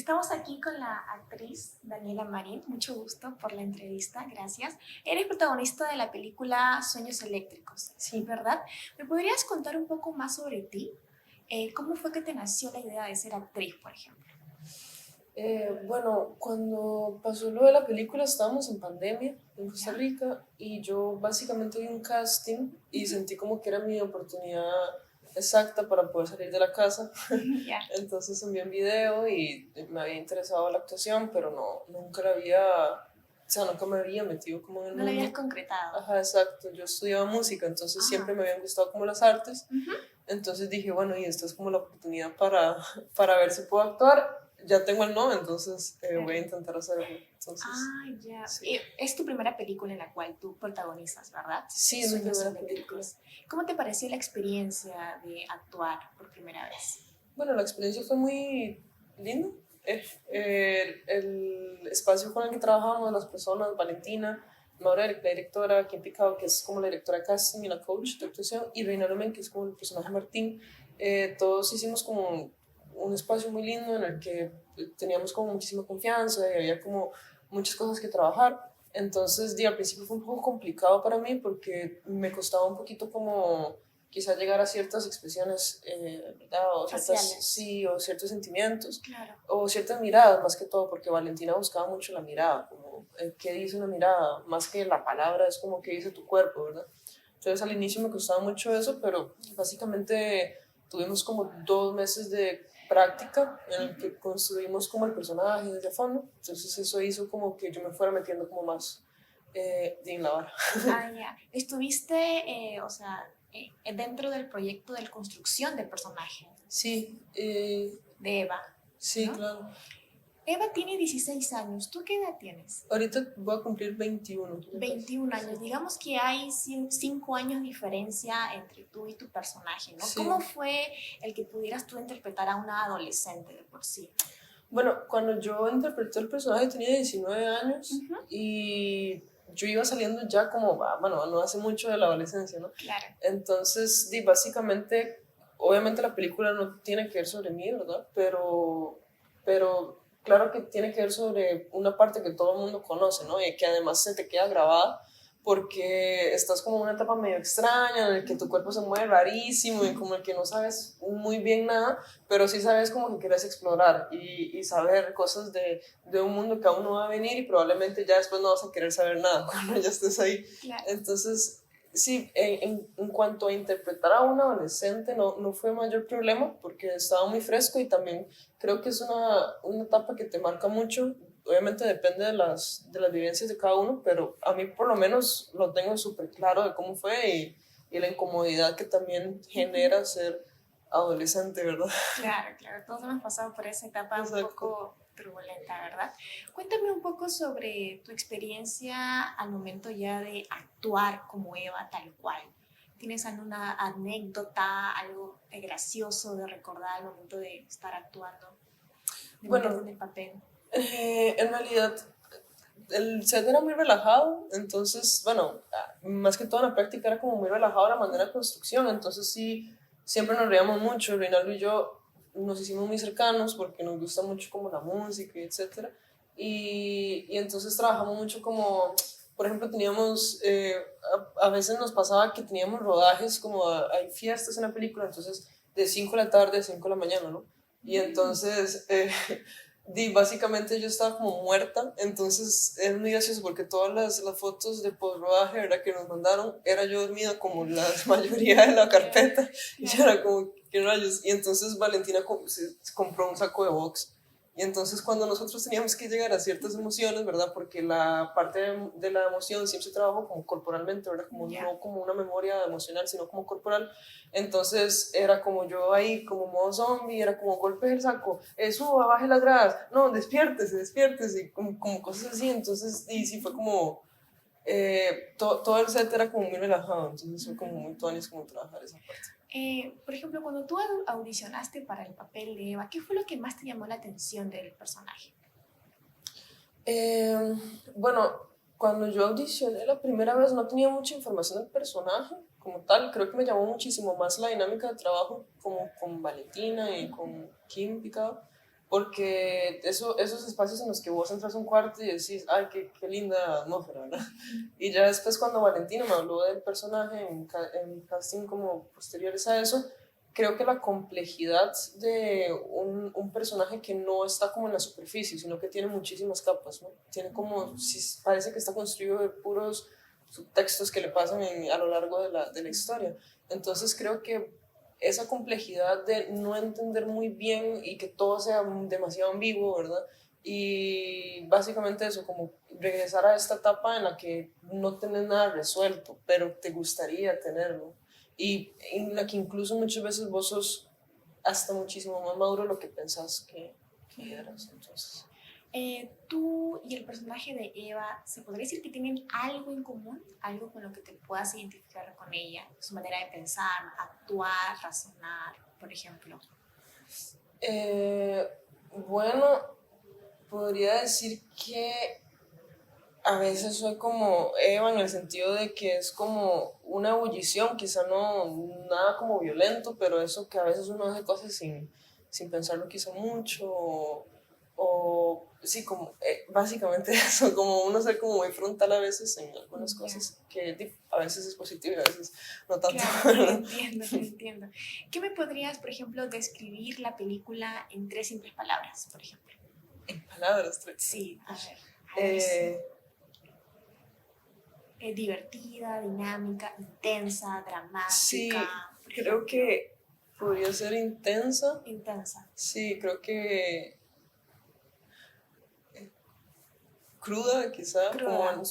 Estamos aquí con la actriz Daniela Marín. Mucho gusto por la entrevista, gracias. Eres protagonista de la película Sueños Eléctricos, sí, ¿verdad? ¿Me podrías contar un poco más sobre ti? ¿Cómo fue que te nació la idea de ser actriz, por ejemplo? Bueno, cuando pasó lo de la película estábamos en pandemia en Costa ¿Ya? Rica y yo básicamente vi un casting y Ujú. sentí como que era mi oportunidad exacta para poder salir de la casa. Ya. Entonces envié un video y me había interesado la actuación, pero no, nunca la había, o sea, nunca me había metido como en el No lo habías mundo. concretado. Ajá, exacto. Yo estudiaba música, entonces Ah. siempre me habían gustado como las artes. Ujú. Entonces dije, bueno, y esta es como la oportunidad para ver si puedo actuar. Ya tengo el no, entonces voy a Claro. intentar hacerlo. Entonces, Ah, ya. sí. Es tu primera película en la cual tú protagonizas, ¿verdad? Sí, es mi Sueños primera película. Eléctricos. ¿Cómo te pareció la experiencia de actuar por primera vez? Bueno, la experiencia fue muy linda. El espacio con el que trabajamos, las personas, Valentina, Maura, la directora, Kim Picado, que es como la directora de casting y la coach de actuación, y Reina Lumen, que es como el personaje Martín, todos hicimos como un espacio muy lindo en el que teníamos como muchísima confianza y había como muchas cosas que trabajar. Entonces, al principio fue un poco complicado para mí porque me costaba un poquito como quizá llegar a ciertas expresiones, ¿verdad? O ciertas, Faciales. sí, o ciertos sentimientos, Claro. o ciertas miradas más que todo, porque Valentina buscaba mucho la mirada, como qué dice una mirada, más que la palabra, es como qué dice tu cuerpo, ¿verdad? Entonces al inicio me costaba mucho eso, pero básicamente tuvimos como 2 meses de práctica en el que construimos como el personaje desde a fondo, entonces eso hizo como que yo me fuera metiendo como más en la vara. Ah, ya. Estuviste, o sea, dentro del proyecto de construcción del personaje Sí, de Eva, sí, ¿no? claro. Eva tiene 16 años. ¿Tú qué edad tienes? Ahorita voy a cumplir 21, ya casi. 21 años. Digamos que hay 5 años de diferencia entre tú y tu personaje, ¿no? ¿Cómo Sí. fue el que pudieras tú interpretar a una adolescente de por sí? Bueno, cuando yo interpreté el personaje tenía 19 años Ujú. y yo iba saliendo ya como, bueno, no hace mucho de la adolescencia, ¿no? Claro. Entonces, básicamente, obviamente la película no tiene que ver sobre mí, ¿verdad? Pero claro que tiene que ver sobre una parte que todo el mundo conoce, ¿no? Y que además se te queda grabada porque estás como en una etapa medio extraña en el que tu cuerpo se mueve rarísimo y como el que no sabes muy bien nada, pero sí sabes como que quieres explorar y saber cosas de un mundo que aún no va a venir y probablemente ya después no vas a querer saber nada cuando ya estés ahí. Claro. Entonces, sí, en cuanto a interpretar a un adolescente no fue mayor problema porque estaba muy fresco y también creo que es una etapa que te marca mucho. Obviamente depende de las vivencias de cada uno, pero a mí por lo menos lo tengo súper claro de cómo fue y la incomodidad que también Ujú. genera ser adolescente, ¿verdad? Claro, claro, todos hemos pasado por esa etapa un Exacto. poco turbulenta, ¿verdad? Cuéntame un poco sobre tu experiencia al momento ya de actuar como Eva tal cual. ¿Tienes alguna anécdota, algo gracioso de recordar al momento de estar actuando, de meterte Bueno, en el papel? en realidad el set era muy relajado, entonces, bueno, más que todo en la práctica era como muy relajado la manera de construcción, entonces sí, siempre nos reíamos mucho, Reinaldo y yo nos hicimos muy cercanos porque nos gusta mucho como la música y etcétera, y entonces trabajamos mucho como, por ejemplo, teníamos, a veces nos pasaba que teníamos rodajes, como hay fiestas en la película, entonces de 5 de la tarde a 5 de la mañana, ¿no? Y Mm. entonces básicamente yo estaba como muerta, entonces es muy gracioso porque todas las fotos de post-rodaje, ¿verdad? Que nos mandaron, era yo dormida como la mayoría de la Claro, carpeta, y yo claro. era como, ¿qué rayos? Y entonces Valentina se compró un saco de box. Y entonces cuando nosotros teníamos que llegar a ciertas emociones, ¿verdad? Porque la parte de la emoción siempre se trabaja como corporalmente, ¿verdad? Como Ya. no como una memoria emocional, sino como corporal. Entonces era como yo ahí, como modo zombie, era como golpe el saco, suba, baje las gradas, no, despiértese, despiértese, y como cosas así. Entonces, y sí fue como, todo el set era como muy relajado, entonces fue como muy tuanis como trabajar esa parte. Por ejemplo, cuando tú audicionaste para el papel de Eva, ¿qué fue lo que más te llamó la atención del personaje? Eh, bueno, cuando yo audicioné la primera vez no tenía mucha información del personaje como tal. Creo que me llamó muchísimo más la dinámica de trabajo como con Valentina y con Kim Picado. porque esos espacios en los que vos entras a un cuarto y decís, ay, qué linda atmósfera, ¿verdad? Y ya después cuando Valentina me habló del personaje en casting como posteriores a eso, creo que la complejidad de un personaje que no está como en la superficie, sino que tiene muchísimas capas, ¿no? Tiene como, si parece que está construido de puros subtextos que le pasan a lo largo de la historia. Entonces creo que esa complejidad de no entender muy bien y que todo sea demasiado ambiguo, ¿verdad? Y básicamente eso, como regresar a esta etapa en la que no tenés nada resuelto, pero te gustaría tenerlo. Y en la que incluso muchas veces vos sos hasta muchísimo más maduro de lo que pensás que eras. Entonces, Tú y el personaje de Eva, ¿se podría decir que tienen algo en común? Algo con lo que te puedas identificar con ella, su manera de pensar, actuar, razonar, por ejemplo. eh, bueno, podría decir que a veces soy como Eva en el sentido de que es como una ebullición, quizá no nada como violento, pero eso que a veces uno hace cosas sin pensarlo quizá mucho, sí, como básicamente eso, como uno ser como muy frontal a veces en algunas Ya. cosas, que a veces es positivo y a veces no tanto. Claro, te entiendo, te entiendo. ¿Qué me podrías, por ejemplo, describir la película en tres simples palabras, por ejemplo? En palabras, Sí, a ver si. eh, Divertida, dinámica, intensa, sí, dramática, por creo ejemplo. que podría ser intensa. Intensa. Sí, creo que cruda, quizá, como Cruda.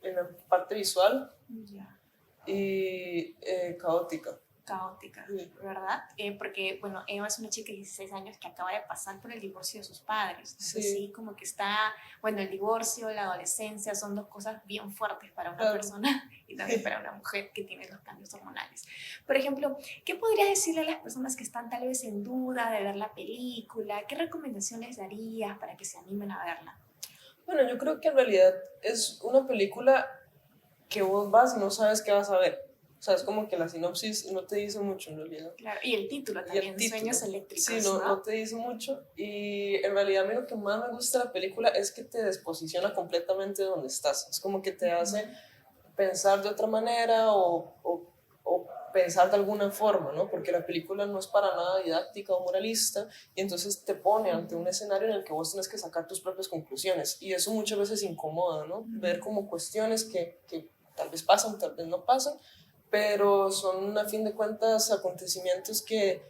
en la parte visual, Ya. y caótica. Caótica, Sí. ¿verdad? Porque, bueno, Eva es una chica de 16 años que acaba de pasar por el divorcio de sus padres. Entonces, Sí, sí, como que está, bueno, el divorcio, la adolescencia son dos cosas bien fuertes para una claro. persona y también para una mujer que tiene los cambios hormonales. Por ejemplo, ¿qué podrías decirle a las personas que están tal vez en duda de ver la película? ¿Qué recomendaciones darías para que se animen a verla? Bueno, yo creo que en realidad es una película que vos vas y no sabes qué vas a ver. O sea, es como que la sinopsis no te dice mucho en realidad. Claro, y el título Y el también, Sueños título, sí, Eléctricos, no ¿no? te dice mucho. Y en realidad a mí lo que más me gusta de la película es que te desposiciona completamente donde estás. Es como que te hace pensar de otra manera o pensar de alguna forma, ¿no? Porque la película no es para nada didáctica o moralista y entonces te pone ante un escenario en el que vos tenés que sacar tus propias conclusiones y eso muchas veces incomoda, ¿no? Ver como cuestiones que tal vez pasan, tal vez no pasan, pero son a fin de cuentas acontecimientos que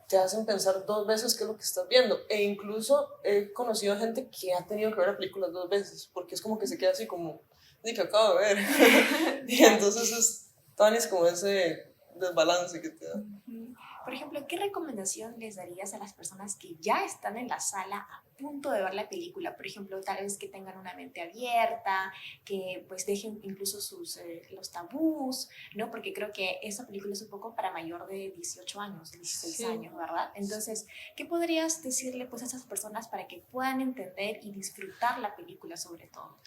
te hacen pensar dos veces qué es lo que estás viendo. E incluso he conocido gente que ha tenido que ver la película dos veces, porque es como que se queda así como, de que acabo de ver. Y Ya. entonces es como ese desbalance que te da. Ujú. Por ejemplo, ¿qué recomendación les darías a las personas que ya están en la sala a punto de ver la película? Por ejemplo, tal vez que tengan una mente abierta, que pues dejen incluso los tabús, ¿no? Porque creo que esa película es un poco para mayor de 18 años, 16 Sí. años, ¿verdad? Entonces, ¿qué podrías decirle pues a esas personas para que puedan entender y disfrutar la película sobre todo?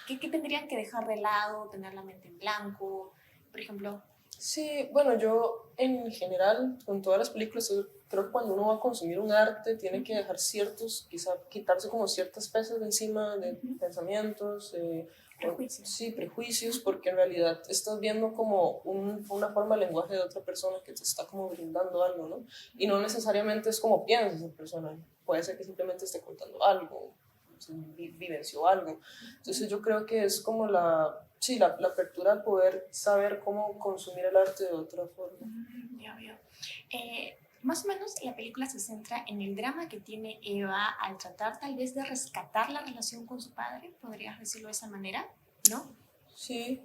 ¿Qué tendrían que dejar de lado, tener la mente en blanco? Por ejemplo, Sí, bueno, yo en general, con todas las películas, yo creo que cuando uno va a consumir un arte, tiene que dejar ciertos, quizá quitarse como ciertas pesas de encima de pensamientos, prejuicios. sí, prejuicios, porque en realidad estás viendo como una forma de lenguaje de otra persona que te está como brindando algo, ¿no? Y no necesariamente es como piensa esa persona, puede ser que simplemente esté contando algo, vivenció algo. Entonces yo creo que es como sí, la apertura al poder saber cómo consumir el arte de otra forma. Ya veo. Más o menos la película se centra en el drama que tiene Eva al tratar tal vez de rescatar la relación con su padre, podrías decirlo de esa manera, ¿no? Sí,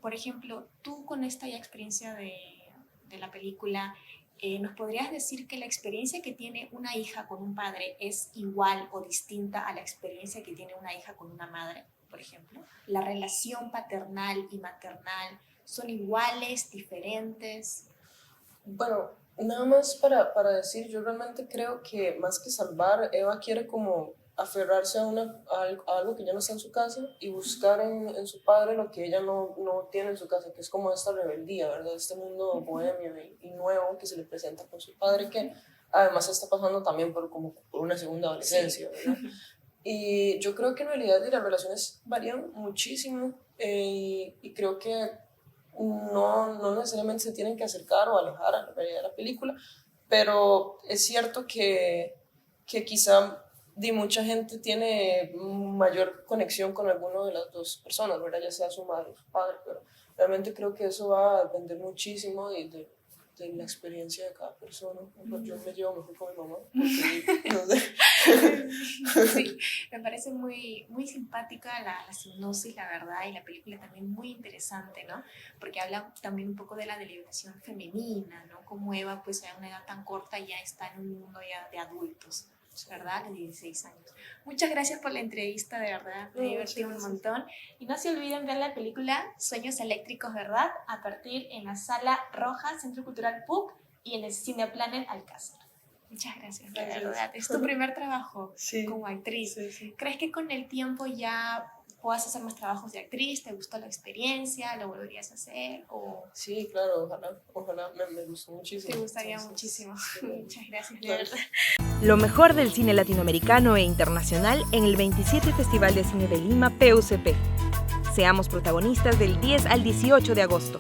Por ejemplo, tú con esta ya experiencia de la película, ¿nos podrías decir que la experiencia que tiene una hija con un padre es igual o distinta a la experiencia que tiene una hija con una madre, por ejemplo? ¿La relación paternal y maternal son iguales, diferentes? bueno, nada más para decir, yo realmente creo que más que salvar, Eva quiere como aferrarse a algo que ya no está en su casa y buscar en su padre lo que ella no tiene en su casa, que es como esta rebeldía, ¿verdad? Este mundo bohemio y nuevo que se le presenta con su padre, que además está pasando también como por una segunda adolescencia, ¿verdad? Y yo creo que en realidad las relaciones varían muchísimo y creo que no necesariamente se tienen que acercar o alejar a la realidad de la película, pero es cierto que quizá mucha gente tiene mayor conexión con alguna de las dos personas, ¿verdad? Ya sea su madre o su padre, pero realmente creo que eso va a depender muchísimo de la experiencia de cada persona. Yo me llevo mejor con mi mamá, porque, no sé. Sí, me parece muy, muy simpática la sinopsis, la verdad, y la película también muy interesante, ¿no? Porque habla también un poco de la liberación femenina, ¿no? Como Eva, pues a una edad tan corta ya está en un mundo ya de adultos, ¿verdad? De 16 años. Muchas gracias por la entrevista, de verdad, me divertí un montón. Y no se olviden ver la película Sueños Eléctricos, ¿verdad? A partir en la Sala Roja, Centro Cultural PUC, y en el Cineplanet Alcázar. Muchas gracias, de verdad. Es tu primer trabajo como actriz. Sí. ¿Crees que con el tiempo ya puedas hacer más trabajos de actriz? ¿Te gustó la experiencia? ¿Lo volverías a hacer? ¿O sí, claro, ojalá me gustó muchísimo. te gustaría muchísimo? Muchas gracias, de verdad. Lo mejor del cine latinoamericano e internacional en el 27 Festival de Cine de Lima PUCP. Seamos protagonistas del 10 al 18 de agosto.